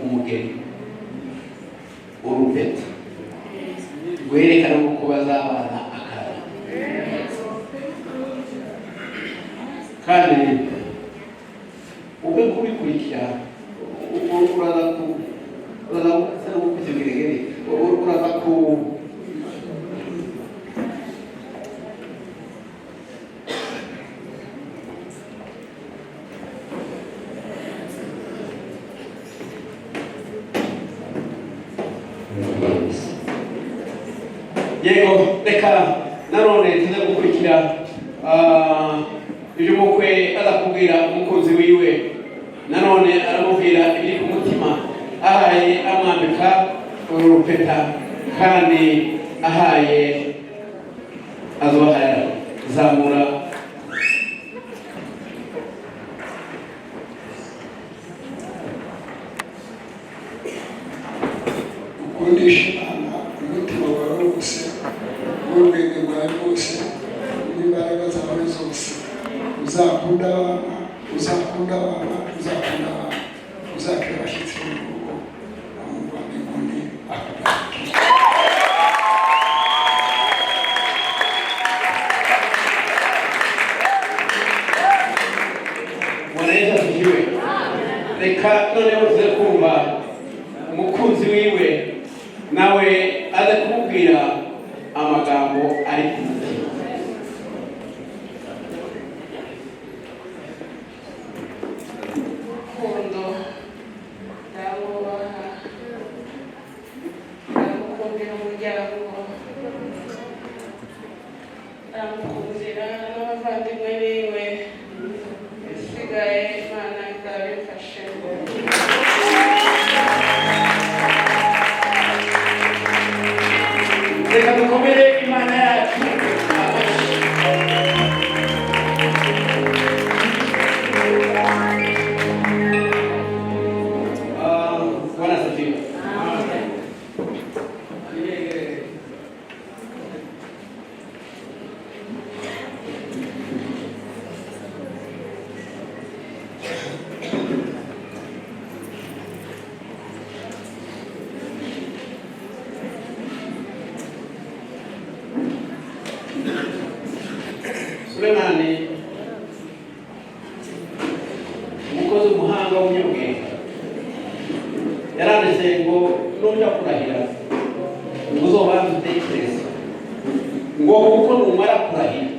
umugeni urupeta rwerekana uko bazabana akara kandi ube kubikurikira uraza yego reka nanone tuze gukurikira ibyo mukwe azakubwira umukunzi wiwe nanone aramubwira ibiri ku mutima ahaye amwambika urupeta kandi ahaye azobahara zamura ukundisha umutima wawe wose n'ubwenge bwawe bwose n'imbaraga zawe zose uzakunda abana uzakunda uzakira abashyitsi mu rugo amurwa n'inkundi akagaruka. wanaweza kujiwe reka noneho tuze kumva umukunzi wiwe nawe aza kumubwira amagambo ari ku mutima. Kundo ndamubaha ndamukundira umuryango ndamukundira n'abavandimwe biwe isigaye Imana izabifashe. Reka dukomere Imana yacu Bwana asifiwe. Sulemani umukozi umuhanga w'umunyabwenge yaranditse ngo nujya kurahira ngo uzobanze utekereze ngo kuko numara kurahira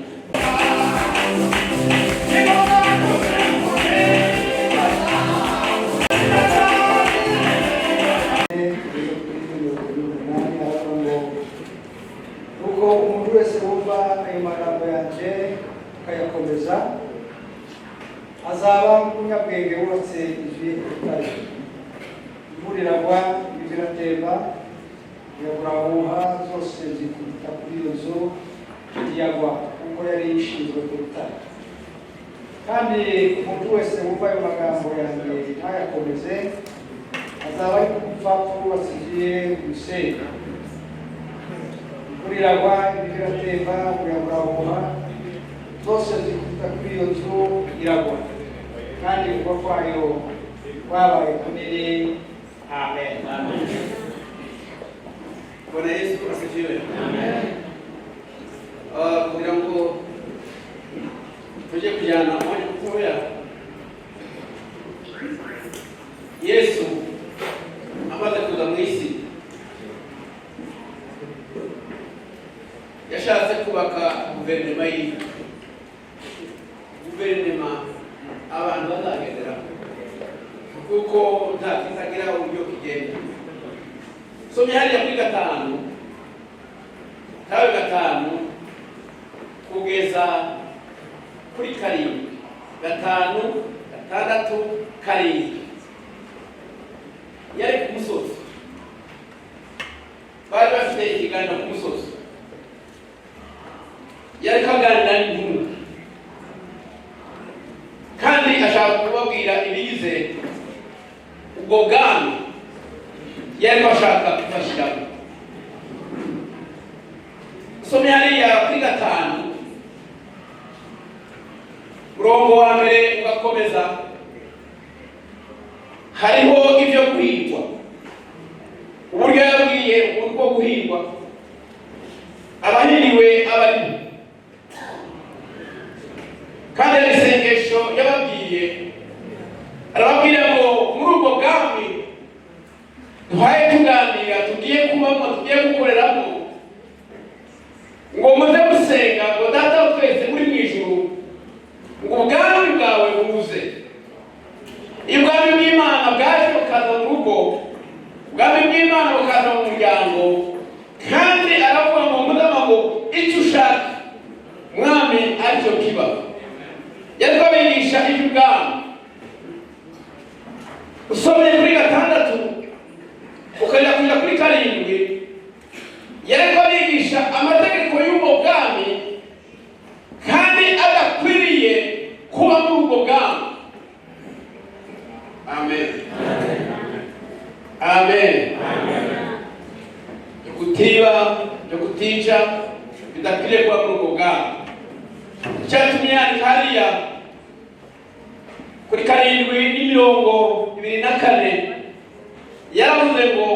uko umuntu wese wumva ayo magambo yanjye akayakomeza azaba nk'umunyabwenge wubatse inzu ye ku rutare. Imvura iragwa imivu iratemba iragurahuha zose zikubita kuri iyo nzu ntiyagwa kuko yari ishinzwe ku rutare. Kandi umuntu wese wumva ayo magambo yanjye ntayakomeze azaba ari nk'umupfapfa wubatse inzu ye ku musenyi. Imvura iragwa imivu iratemba iragurahuha zose zikubita kuri iyo nzu iragwa kandi kuba kwayo kwabaye kunini. Amen. Bwana Yesu asifiwe. Kugira ngo tujye kujyana moja kutoya Yesu amaze kuza mu isi yashatse kubaka guverinoma yiwe, guverinoma abantu bazagendera kuko nta kitagira uburyo kigenda. Somya hariya kuri 5 kugeza kuri 7 5 6 7 yari ku musozi, bari bafite ikiganiro ku musozi, yari kaganira n'intumwa kandi ashaka kubabwira ibigize ubwo bwami yari bashaka kubashyiramo. Some hariya kuri 5 murongo wa mbere ugakomeza, hariho ibyo guhigwa uburyo yabwiye uburyo bwo guhirwa abahiriwe abarimo, kandi ari isengesho yababwiye, arababwira ngo muri ubwo bwami duhaye tuganira tugiye kubamo, tugiye gukoreramo, ngo muze gusenga ngo data wa twese muri mu ijuru, ngo ubwami bwawe buze. iyo ubwami bw'Imana bwaje bukaza mu rugo, ubwami bw'Imana bukaza mu muryango, kandi aravuga ngo mudama ngo icyo ushaka mwami aricyo kiba. yari kubigisha iby'ubwami. usomye kuri 6 ukajya kujya kuri 7, yari kubigisha amategeko y'ubwo bwami, kandi adakwiriye kuba muri ubwo bwami. Amen. Amen. Kutiba, kutica bidakwiriye kuba muri ubwo bwami. Cyatumye yandika hariya kuri 7:24 yaravuze ngo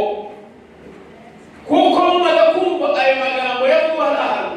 kuko mumaze kumva ayo magambo yavuga hano,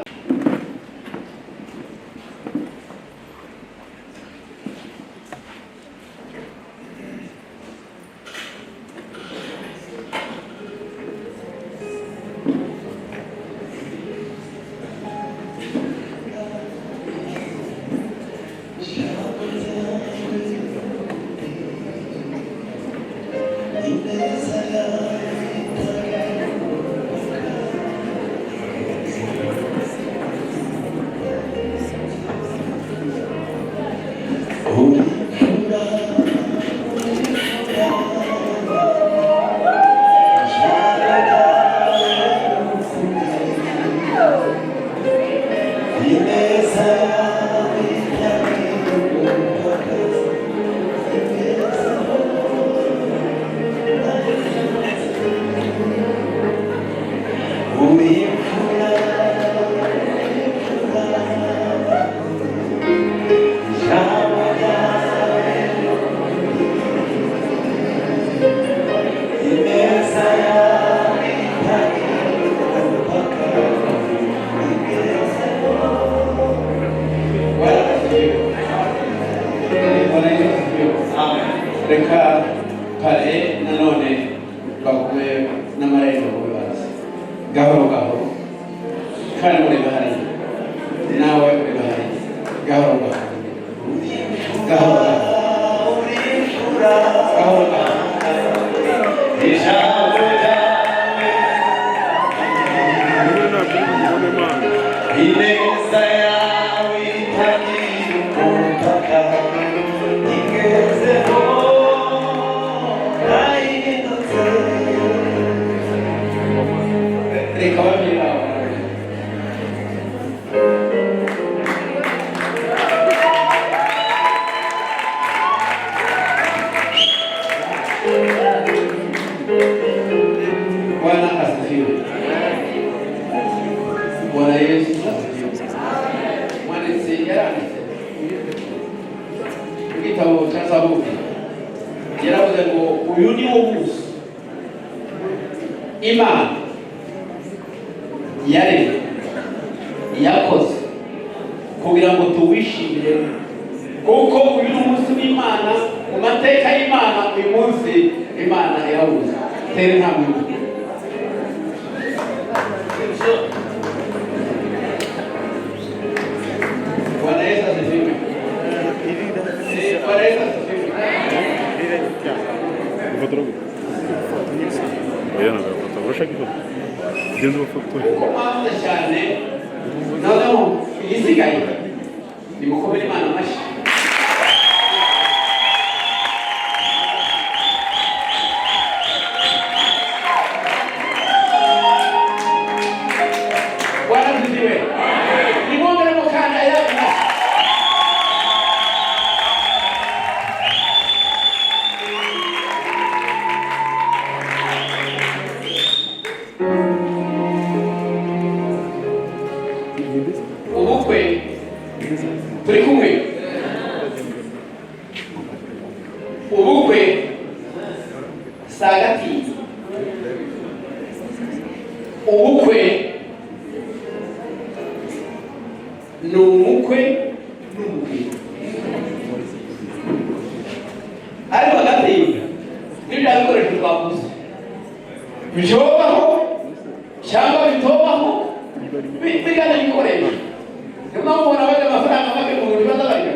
reka pare nanone bakuwe n'amarembo y'ububazi gahoro gahoro, kandi ureba hariya nawe ureba hariya gahoro gahoro gahoro gahoro gahoro. ineza yawe itagira umupaka ingezeho nayindutse. reka babwira Bwana asifiwe. Bwana Yesu asifiwe. Mwanditsi yaranditse mu gitabo cya Zaburi, yaravuze ngo uyu ni wo munsi Imana yaremye yakoze kugira ngo tuwishimire, kuko uyu ni umunsi w'Imana. mu mateka y'Imana uyu munsi Imana yarawuze. tere nta muntu Bwana Yesu asifiwe. Bwana Yesu asifiwe. Kumaze cyane noneho igisigaye nimukomere Imana amashyi. Bwana asifiwe. Nimwongere mukanda yako. Ubukwe turi kumwe. Ubukwe sagati ubukwe ni umukwe n'umugeni, ariko hagati n'ibya bikoresho twavuze bishobaho cyangwa bitobaho bigana ibikoresho. Niyo mpamvu ubona bajya amafaranga make mu buryo bazabarira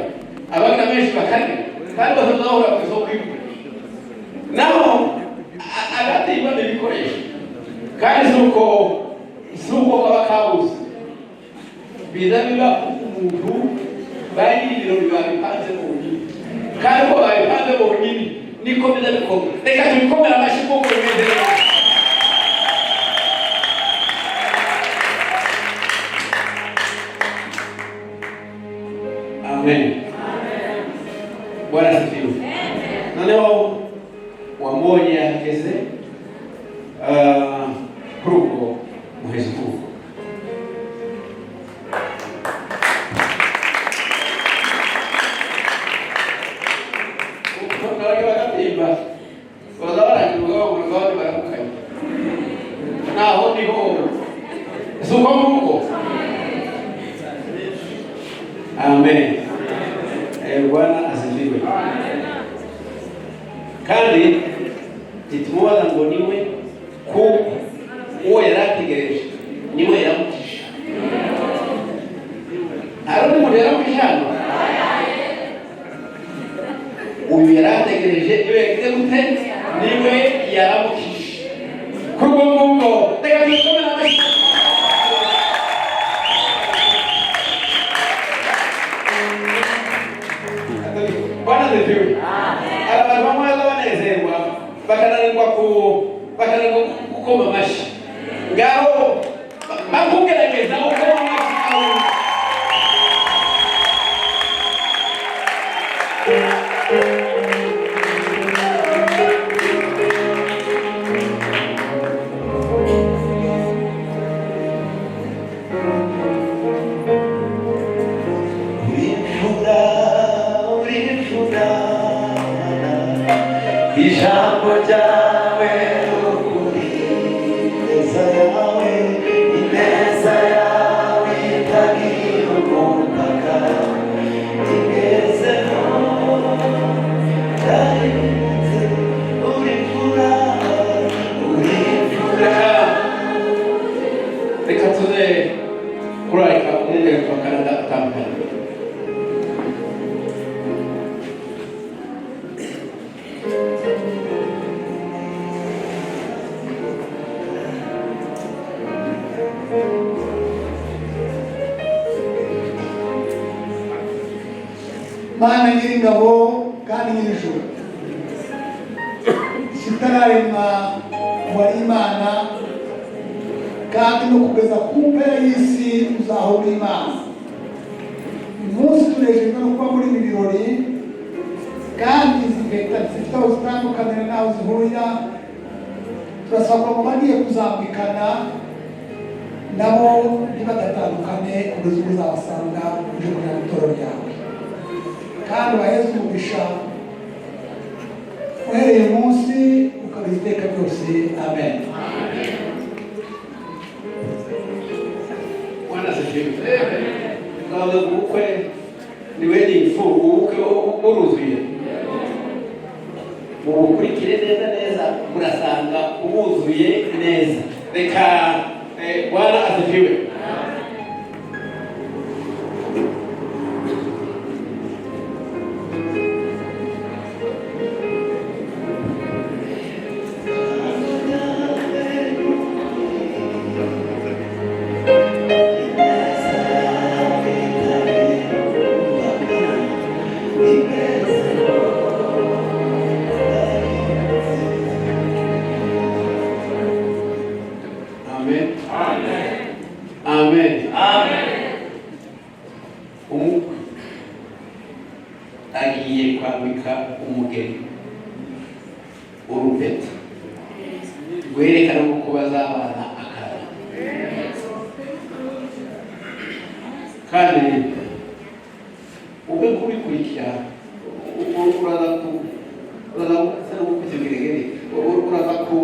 abagana menshi bakarya kandi bazazahura ku isoko y'ibikoresho. Naho hagati y'ibona ibikoresho kandi si uko kaba kabuze, biza biba umuntu bari ibirori babipanze mu buryo kandi uko babipanze mu buryo niko biza bikomeye. Reka tubikomere amashyi kuko bimeze neza. Amen. Bwana asifiwe. Noneho wambonye ahageze kuri ubwo muhezi kuko bagatimba baza barangira umugabo abandi baramukanye naho niho si uko nguko. Amen. Bwana asifiwe. Kandi titumubaza ngo niwe kuko uwo yari ategereje niwe yaramukije. Hari undi muntu yaramukije hano? Uyu yari ategereje niwe yagize gute? Niwe yaramukije. Kuri ubwo ngubwo reka tubikomere amashyi. Bwana asifiwe. Abantu bamwe banezerwa bakananirwa gukoma amashyi. Ngaho bakugerageza gukoma amashyi. Ijambo ryawe ukuri, ineza yawe, ineza yawe itagira umupaka, igezeho ndarenze, urifura. Reka tuze kurarika umwungere kwa Canada atandukanye. Mana nyir'ingabo kandi nyir'ijuru, kitararemwa wari Imana kandi no kugeza ku mpera y'isi uzahora Imana. Uyu munsi tunejejwe no kuba muri ibi birori kandi izi mpeta zifite aho zitandukanira n'aho zihurira. Turasabwa ngo bagiye kuzambikana nabo ntibadatandukane kugeza ubwo uzabasanga uje kugira ngo itoro ryawe kandi waheze umugisha uhereye munsi ukageza iteka ryose. Amen. Bwana asifiwe. Ngaho ubukwe niwe n'imfu, ubukwe buruzuye. Mubukurikire neza murasanga ubuzuye neza. Reka Bwana asifiwe. Agiye kwambika umugeni urupeta rwerekana ko bazabana akara kandi ube kubikurikira uraza ku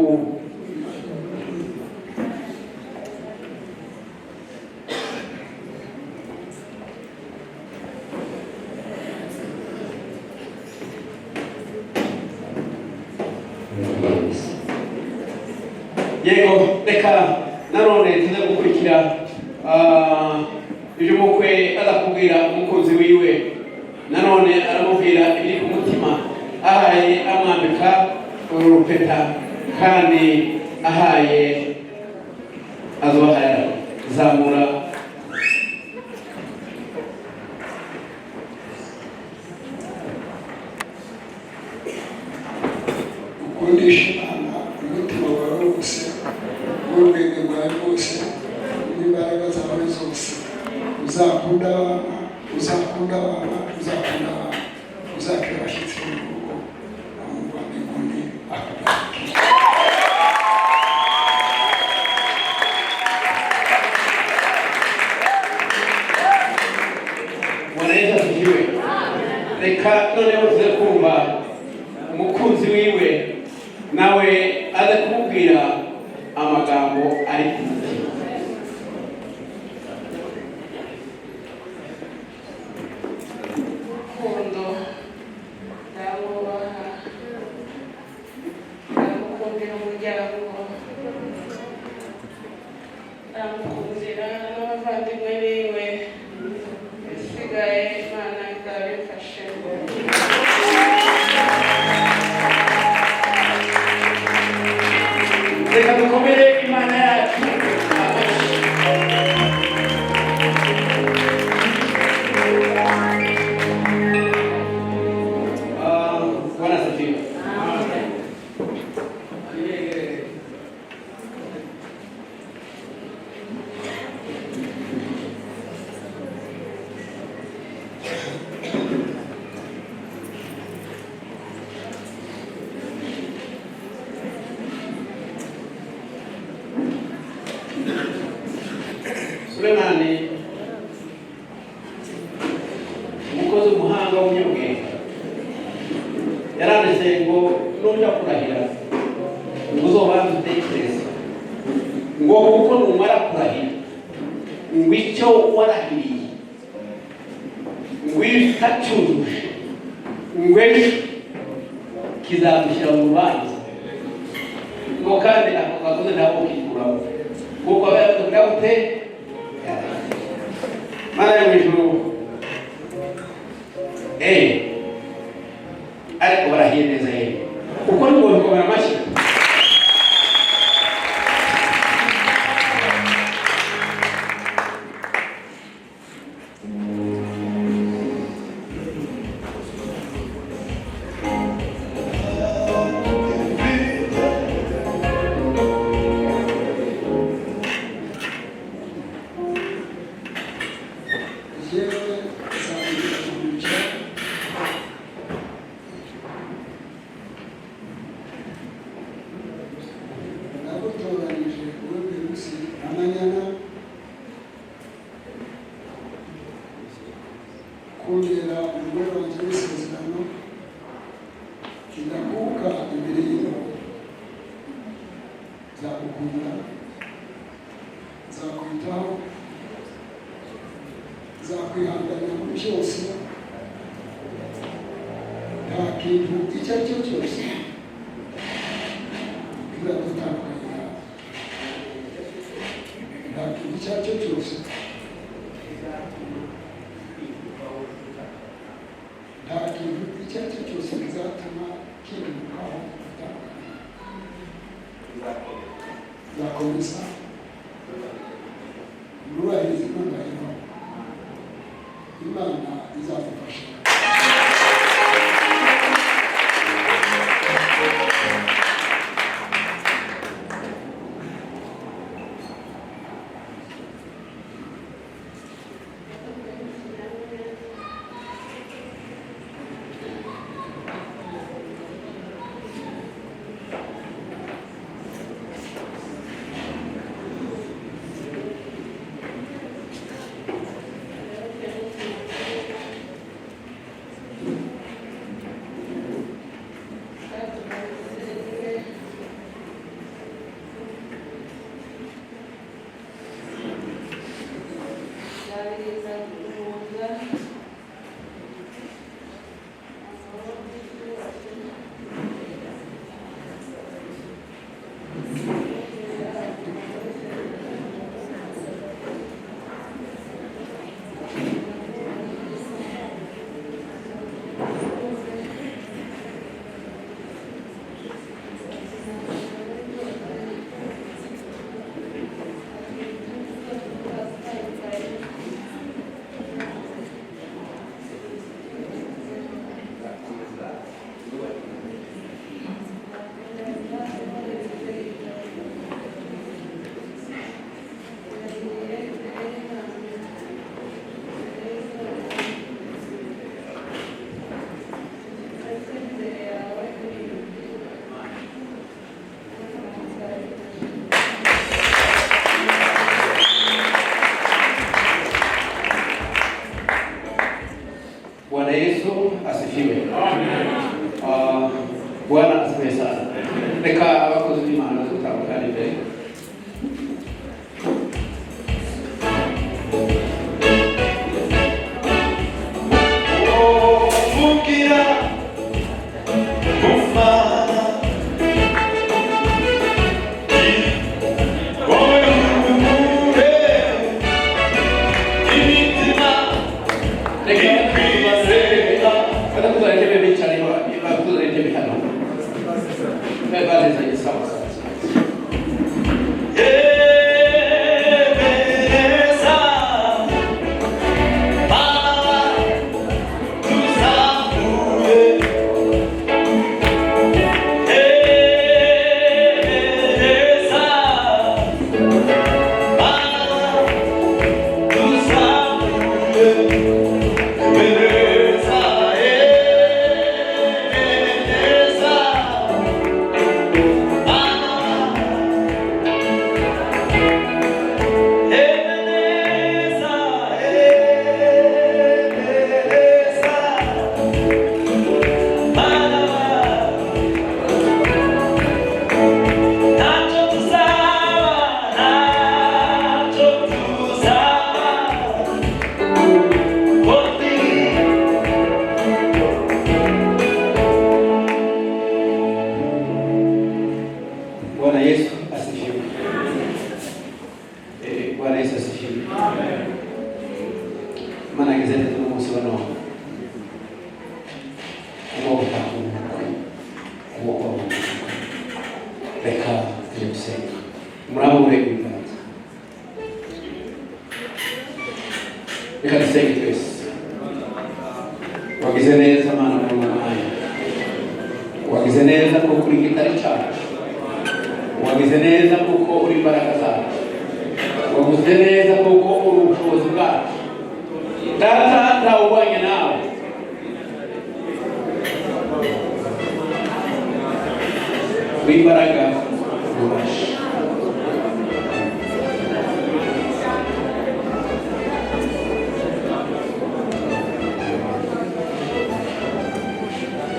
yego reka nanone tuze gukurikira ibyo umukwe aza kubwira umukunzi wiwe, nanone aramubwira ibiri ku mutima, ahaye amwambika urupeta kandi ahaye azohara zamura. ukundisha Imana umutima wawe wose n'ubwenge bwawe bwose n'imbaraga zawe zose, uzakunda abana, uzakunda abana, uzakunda abana, uzakira abashyitsi mu rugo, amuvana inkoni akagaruka. Mwanaweza kujiwe. Reka noneho tuze kumva umukunzi wiwe nawe aza kumubwira amagambo ari ku mutima. Rukundo ndamwubaha, ndamukundira umuryango, ndamukundira n'abavandimwe biwe, ibisigaye Imana izabimfashe. Reka dukomere Imana yacu amashyi. Bwana asifiwe. Sulemani umukozi umuhanga w'umunyabwenge yaranditse ngo nujya kurahira ngo uzobanze utekereze ngo kuko numara kurahira ngo icyo warahiriye ngo itacyujuje ngo ejo kizagushyira mu rubanza ngo kandi ako kagozi ntabwo kikuramo kuko abayavuga gute Mana yo mwijuru ariko barahiye neza yewe uko ni ngombwa kumera amashyi. kongera umugore wanjye w'isezerano ndakuka imbere y'Imana, nzagukunda, nzakwitaho, nzakwihanganira muri byose, nta kintu icyo ari cyo cyose kizadutandukanya, nta kintu icyo ari cyo cyose nta kintu icyo ari cyo cyose kizatuma kimukaho gutandukana. Nzakomeza nubahiriza intangiriro, Imana izadufasha.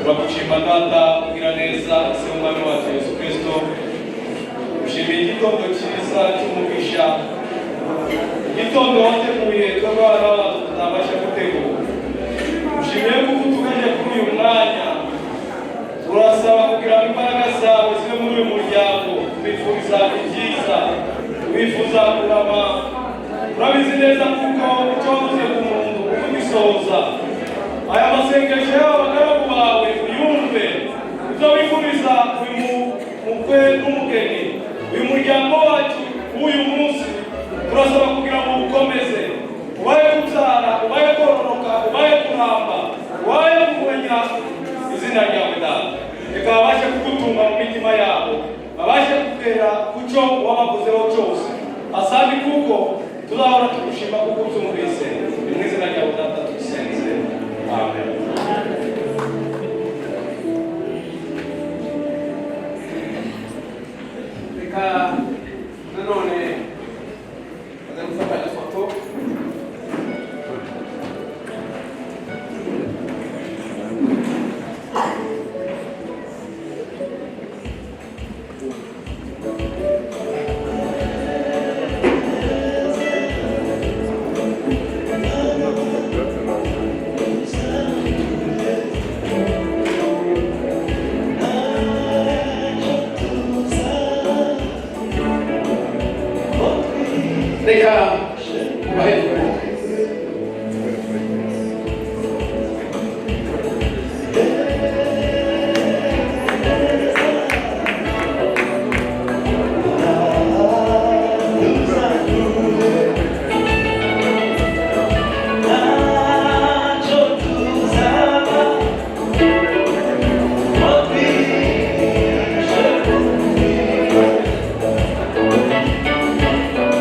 Turagushima Data ugira neza se umwami wacu Yesu Kristo, ushimiye igitondo cyiza cy'umugisha, igitondo wateguye tw'abana bacu tutabasha gutegura. Ushimiye kuko tugeze kuri uyu mwanya, turasaba kugira ngo imbaraga zawe zibe muri uyu muryango, tubifuriza ibyiza, tubifuza kurama. Turabizi neza kuko icyo wavuze ku muntu kugisohoza. Aya masengesho y'abagaragu bawe uyumve, ibyo wifuriza uyu mukwe n'umugeni, uyu muryango wacu w'uyu munsi, turasaba kugira ngo ukomeze, ubaye kubyara, ubaye kororoka, ubaye kuramba, ubaye kumenya izina ryawe Data. Reka babashe kugutunga mu mitima yabo, babashe kugera ku cyo wabavuzeho cyose. Asante kuko tuzahora tugushima kuko byumvise. Mu izina ryawe Data tugisenze. Amen. Reka nanone baza gufata ifoto. Reka kubahera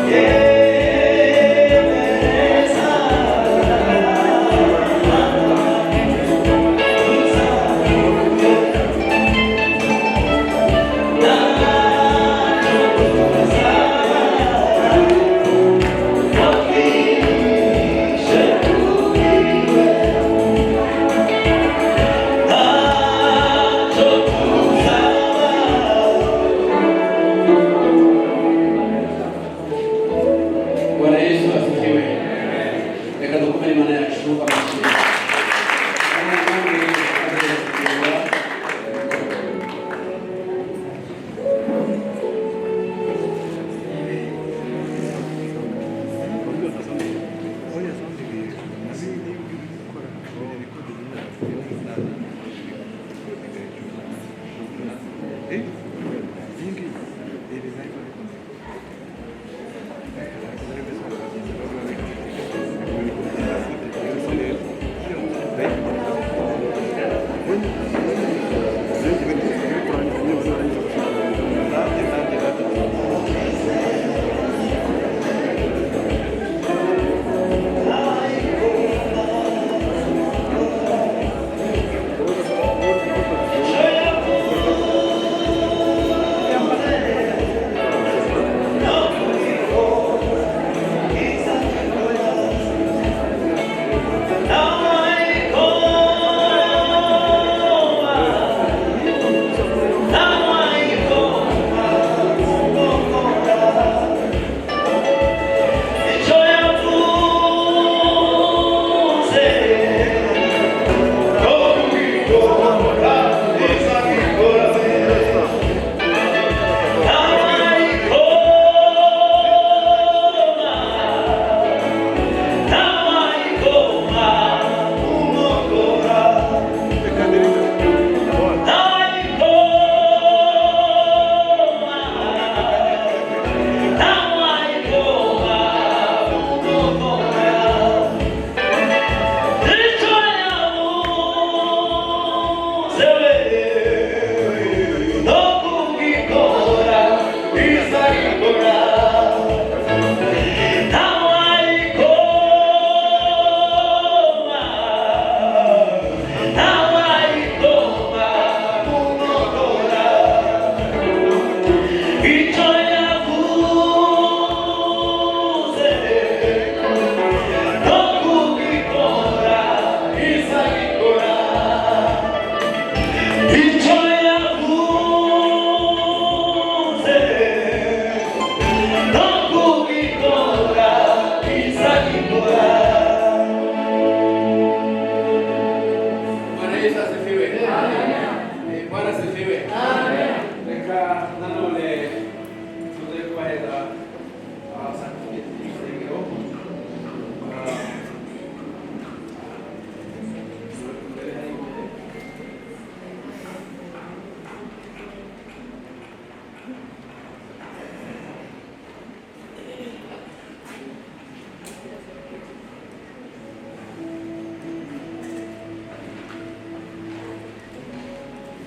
Yeah.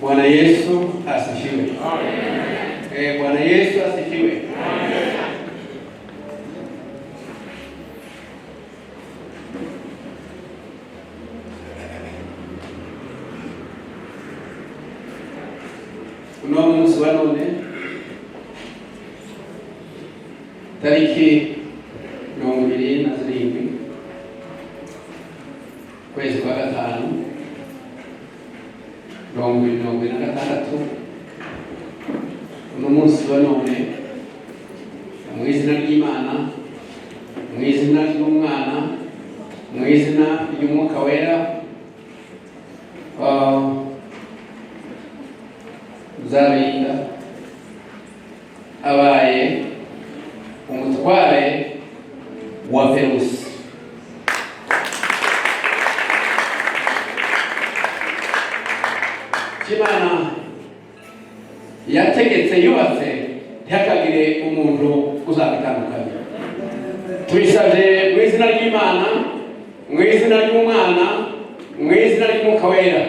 Bwana Yesu asifiwe. Amen. Bwana Yesu asifiwe. Amen. Uno munsi wa none tariki 27 kwezi kwa gatanu 2026 uno munsi wa none mu izina ry'Imana, mu izina ry'Umwana, mu izina ry'Umwuka Wera, Zarinda abaye umutware wa Verusi. Imana yategetse yubatse ntihakagire umuntu uzabitandukanya. Tubisabye mu izina ry'Imana, mu izina ry'Umwana, mu izina ry'Umwuka Wera.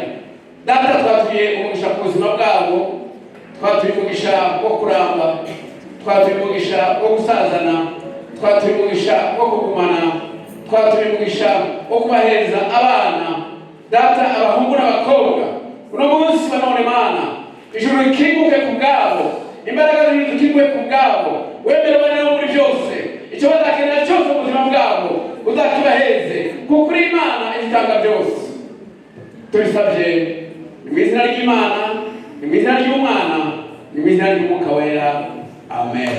Data, twatuye umugisha ku buzima bwabo, twatuye umugisha wo kuramba, twatuye umugisha wo gusazana, twatuye umugisha wo kugumana, twatuye umugisha wo kubahereza abana. Data, abahungu n'abakobwa, uno munsi wa none Mana, ijuru rikinguke ku bwabo, imbaraga zikinguke ku bwabo, wemere banera muri byose, icyo bazakenera cyose mu buzima bwabo uzakibaheze, kuko uri Imana itanga byose. Tubisabye mu izina ry'Imana, mu izina ry'Umwana, mu izina ry'Umwuka Wera. Amen.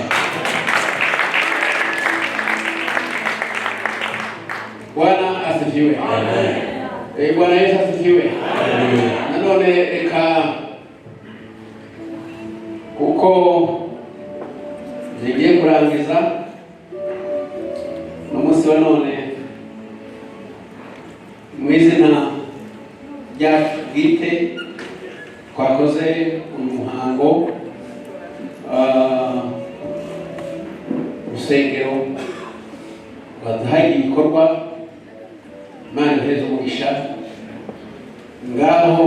Bwana asifiwe. Amen. Bwana Yesu asifiwe. Amen. Nanone reka kuko zigiye kurangiza n'umunsi wa none, mu izina ryacu bwite twakoze umuhango urusengero baduhaye ibikorwa. Imana ihereze umugisha, ngaho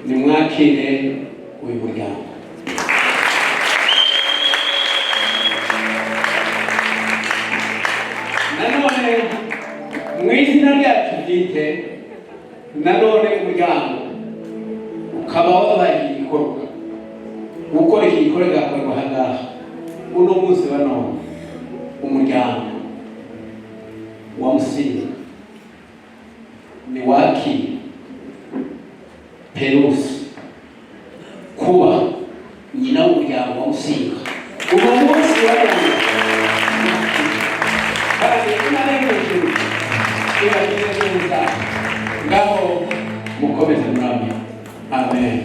nimwakire uyu muryango. Nanone mu izina ryacu bwite, nanone umuryango ukaba wabaye igikorwa gukora iki gikorwa gakorwa ahangaha uno munsi wa none. Umuryango wa Musinga ni waki Perusi kuba nyina w'umuryango wa Musinga uno munsi wa none. Kandi Imana y'ijuru ibagirire neza, ngaho mukomeze muramye. Amen.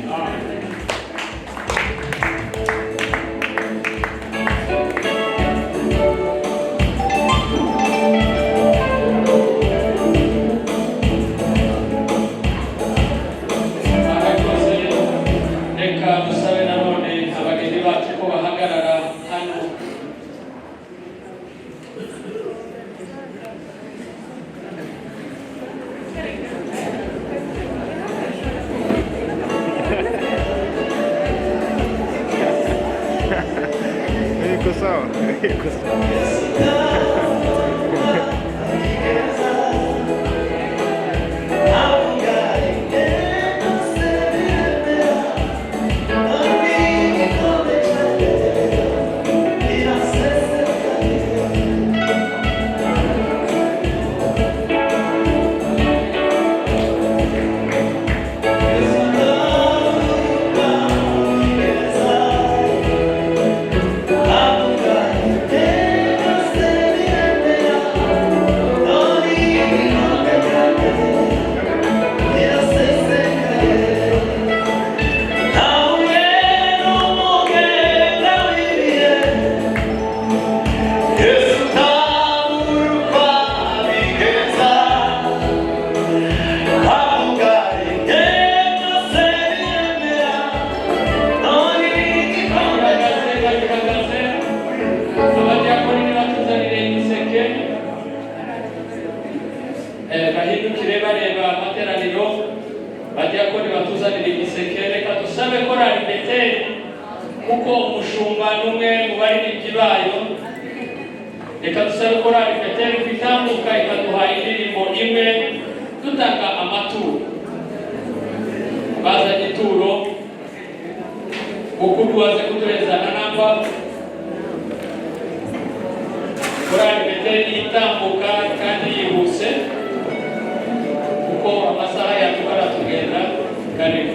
bahindukire bareba amateraniro, bajya ko nibatuzanira igiseke, reka dusabe korali Beteli kuko umushumba n'umwe mu baririmbyi bayo. Reka dusabe korali Beteli kwitambuka ikaduha indirimbo imwe dutanga amaturo. Bazanye ituro Bukuru waze kuduheza na namba. Korali Beteli itambuka kandi yihuse kuko amasaha yacu aratugenda. Karibu.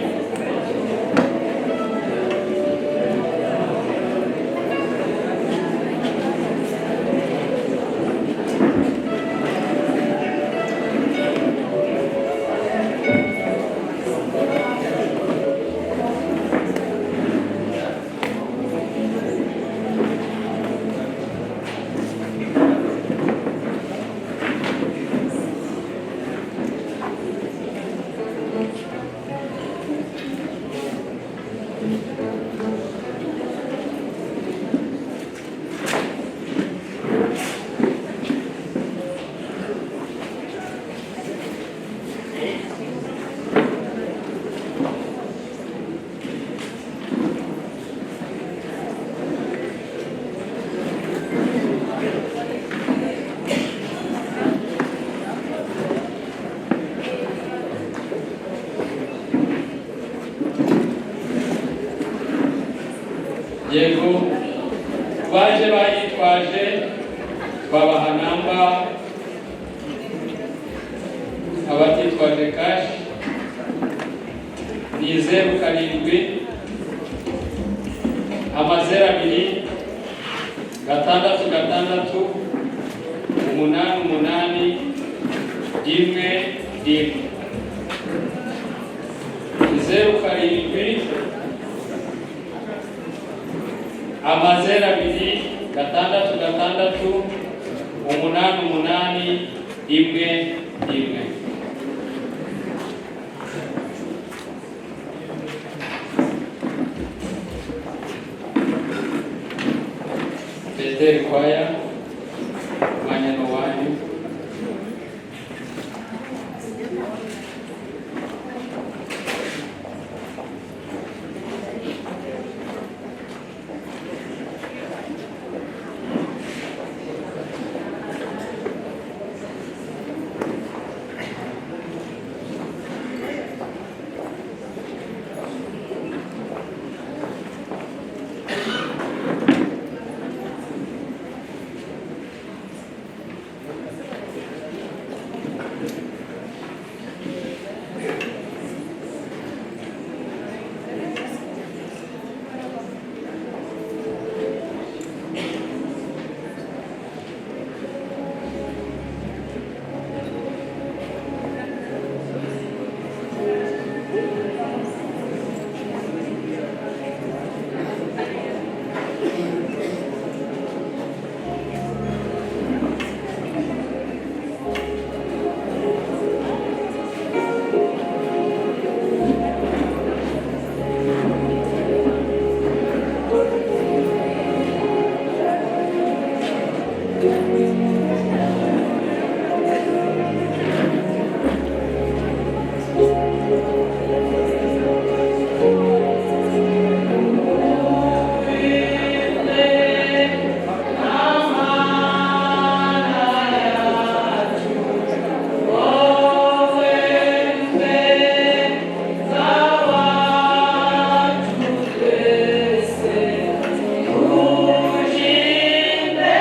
Yego baje bayitwaje babaha namba, abatitwaje cash ni 07 amazera 2 gatandatu 88 1 07 amazera 2 gatandatu 88 1 Beteli kwaya manyano wanyu. Ujinde